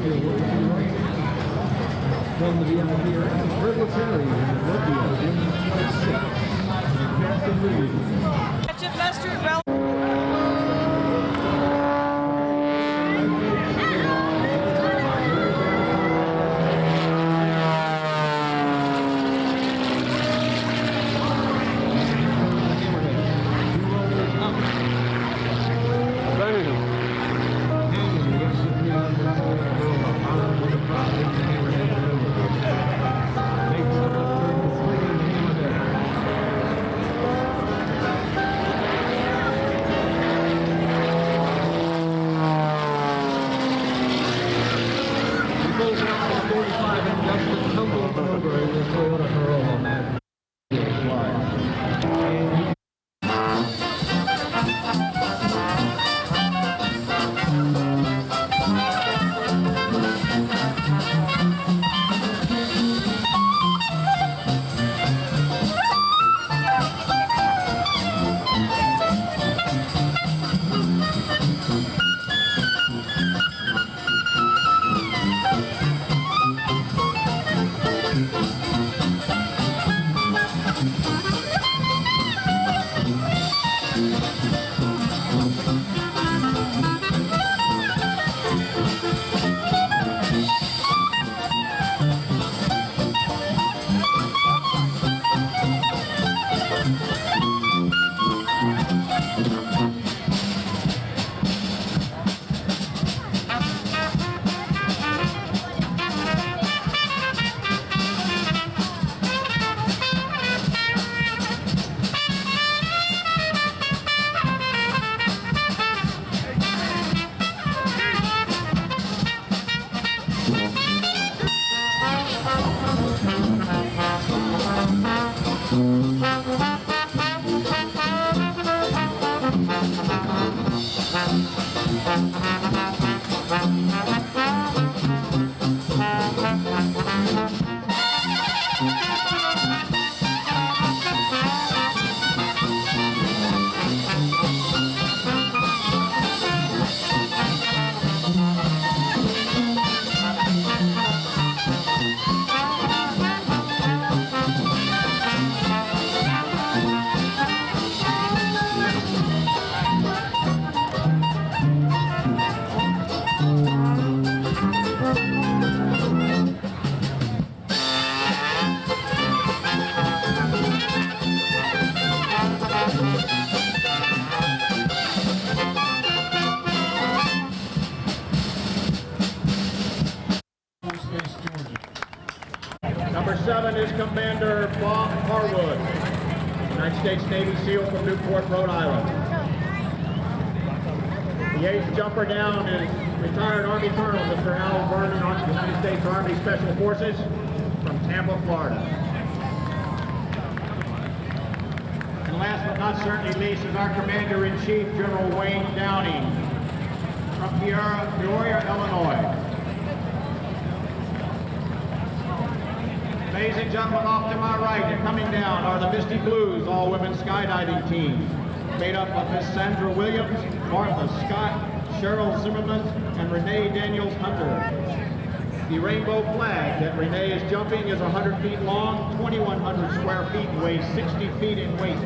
From the VIP area, Purple Terry and Rugby of Women's 26. Best in review. Mustard, well. Number 7 is Commander Bob Harwood, United States Navy SEAL from Newport, Rhode Island. The 8th jumper down is retired Army Colonel Mr. Al Vernon, United States Army Special Forces from Tampa, Florida. And last but not certainly least is our Commander-in-Chief, General Wayne Downing from Peoria, Illinois. Ladies and gentlemen, off to my right and coming down are the Misty Blues all-women skydiving team, made up of Miss Sandra Williams, Martha Scott, Cheryl Zimmerman, and Renee Daniels Hunter. The rainbow flag that Renee is jumping is 100 feet long, 2,100 square feet, and weighs 60 feet in weight.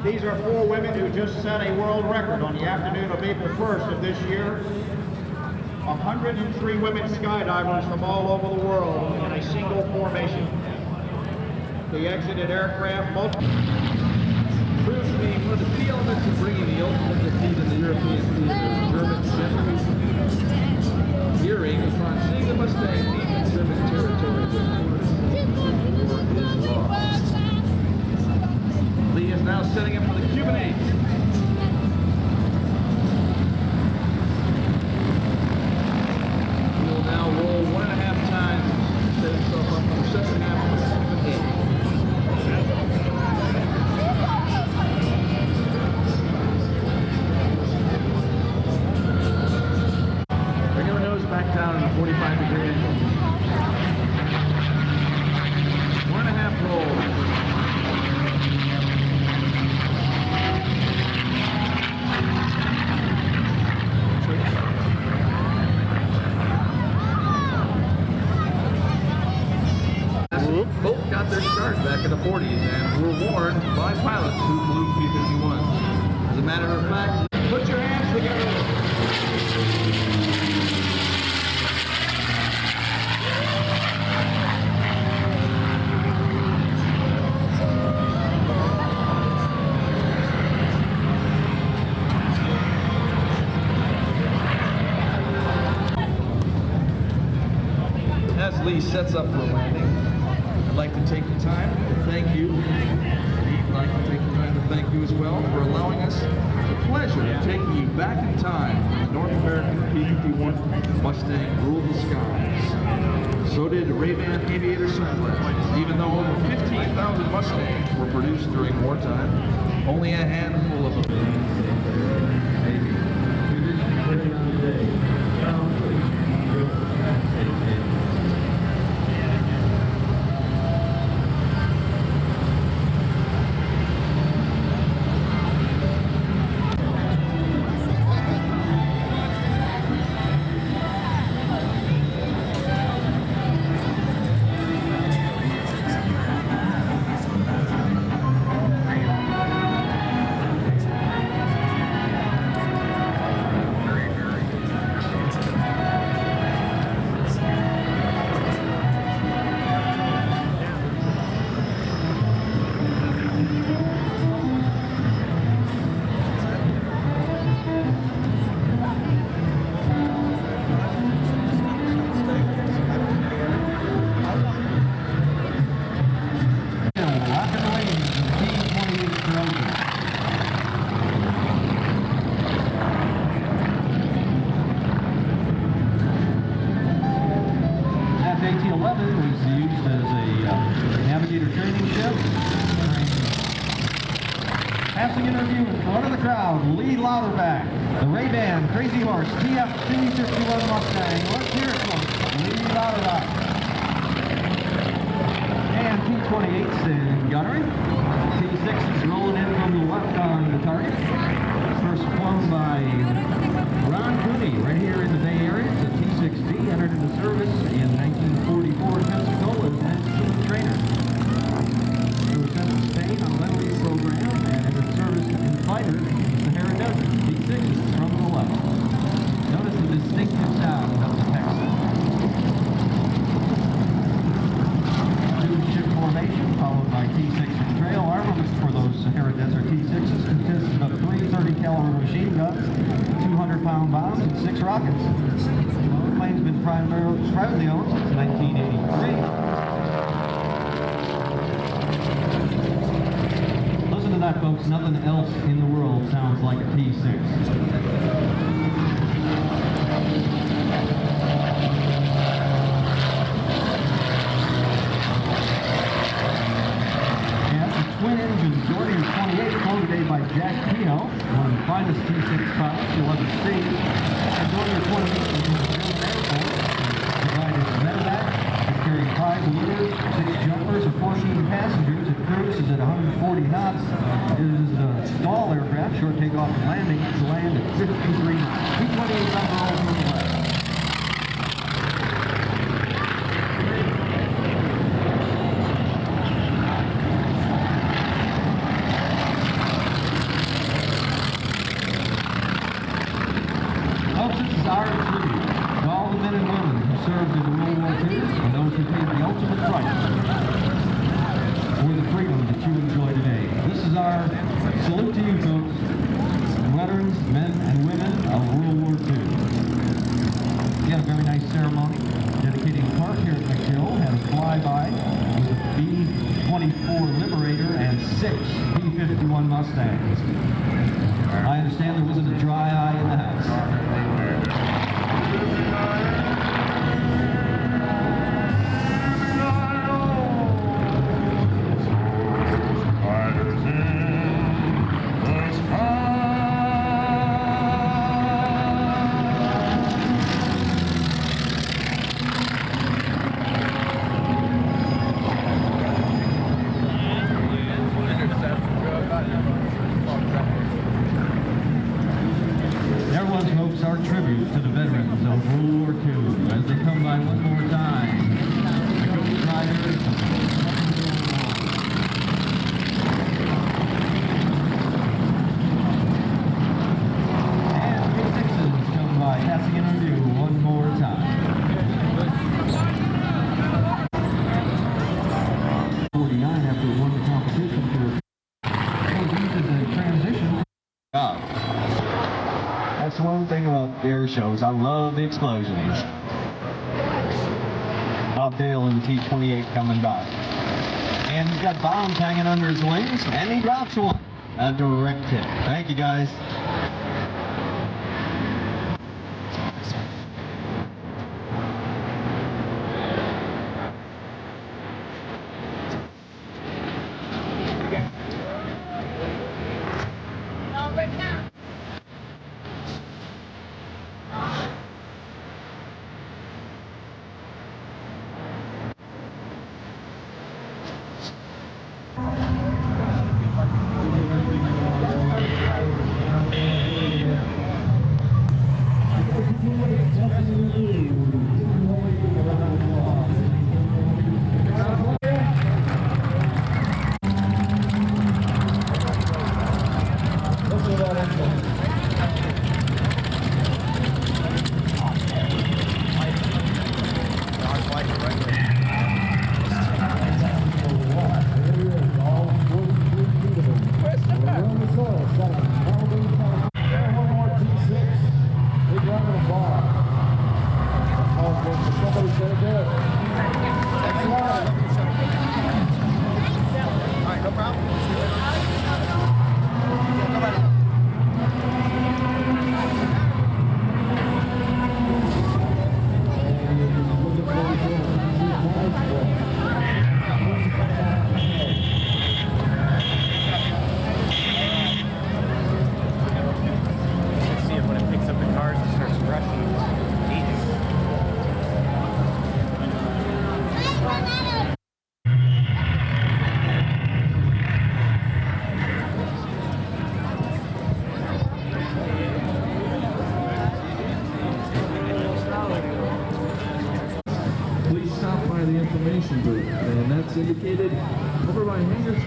These are 4 women who just set a world record on the afternoon of April 1st of this year. 103 women skydivers from all over the world in a single formation. They exited aircraft Proves to be one of the key elements of bringing the ultimate defeat in the European theater. German generally hearing upon seeing the Mustang deep in German territory with war is lost. Lee is now setting up for the Cuban 8. Now roll 1.5 times, set himself up for the second half of the Cuban 8. Lee sets up for a landing, I'd like to take the time to thank you. I'd like to take the time to thank you as well for allowing us the pleasure of taking you back in time when the North American P-51 Mustang ruled the skies. So did Ray-Ban aviator sunglasses. Even though over 15,000 Mustangs were produced during wartime, only a handful of them. Passing interview in front of the crowd, Lee Louderback, the Ray-Ban Crazy Horse TF-P-51 Mustang. Let's hear it from Lee Louderback. And P-28's in gunnery. T-6 is rolling in from the left on the target. First flown by Ron Cooney right here in the Bay Area. The T-6D entered into service in 1944 in Pensacola as an instrument trainer. He was sent to Spain on a Lily program and entered service in fighter in the Sahara Desert. T-6 is from the left. Notice the distinctive sound of the Texas. Two-ship formation followed by T-6 trail. Armament for those Sahara Desert T-6s consists of 3 30-caliber machine guns, 200-pound bombs, and 6 rockets. The plane's been privately owned since 1983. Listen to that, folks. Nothing else in the world sounds like a T-6. Twin-engine Jordan 28 flown today by Jack Kehoe, one of the finest T-6 pilots you'll ever see. The Jordan 28 is in the German Air Force. Provided medevac, it's carrying 5 leaders, 6 jumpers, and 14 passengers. It cruises at 140 knots. It is a small aircraft, short takeoff and landing. It's land at 53 knots. P-28 on the roll from the left. Our tribute to all the men and women who served in World War II and those who paid the ultimate price for the freedom that you enjoy today. This is our salute to you, folks, veterans, men and women of World War II. We had a very nice ceremony dedicating a park here at MacDill, had a flyby with a B-24 Liberator and 6 P-51 Mustangs. I understand there wasn't a dry eye in the house. Our tribute to the veterans of World War II as they come by one more time. The Ghost Riders. And P-6s come by, passing in review one more time. 49 after it won the competition for the transition. That's one thing about air shows. I love the explosions. Bob Dale in the T-28 coming by. And he's got bombs hanging under his wings, and he drops one. A direct hit. Thank you, guys. Please stop by the information booth, and that's indicated over by hangars.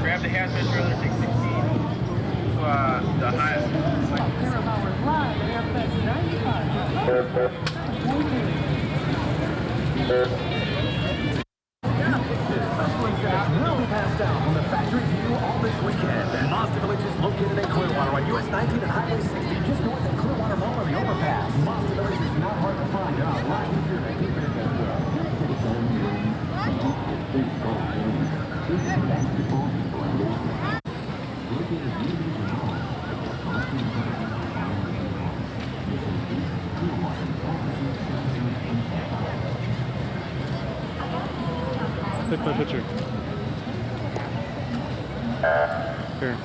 Grab the hazmat trailer 616 to the highest. Will be passed down from the factory view all this weekend. And Mazda Village is located in Clearwater on US 19 and Highway 60, just north of Clearwater Mall on the overpass. Mazda Village is not hard to find. They're a lot easier to keep it as well. Take my picture. Here.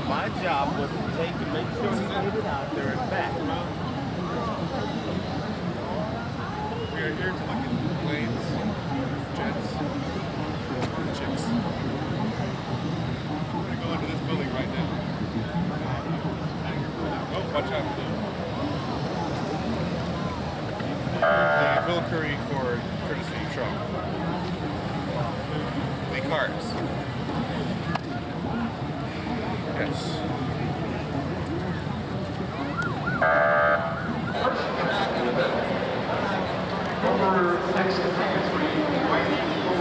My job was to take and make sure he made it out there and back. We are here to look at planes, jets, and chips. We're going to go into this building right now. Oh, watch out. The Bill Curry for courtesy truck. Lee Cars. Yes. Over next to Hangar 3, white people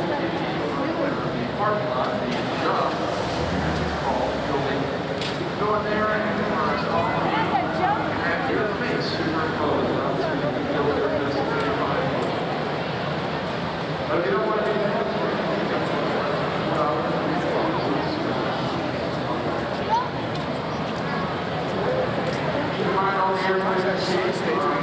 in the parking lot, the job called building. Go in there and have your face superimposed on the building of this 35. But if you don't want to be that, keep in mind all the airplanes that see stage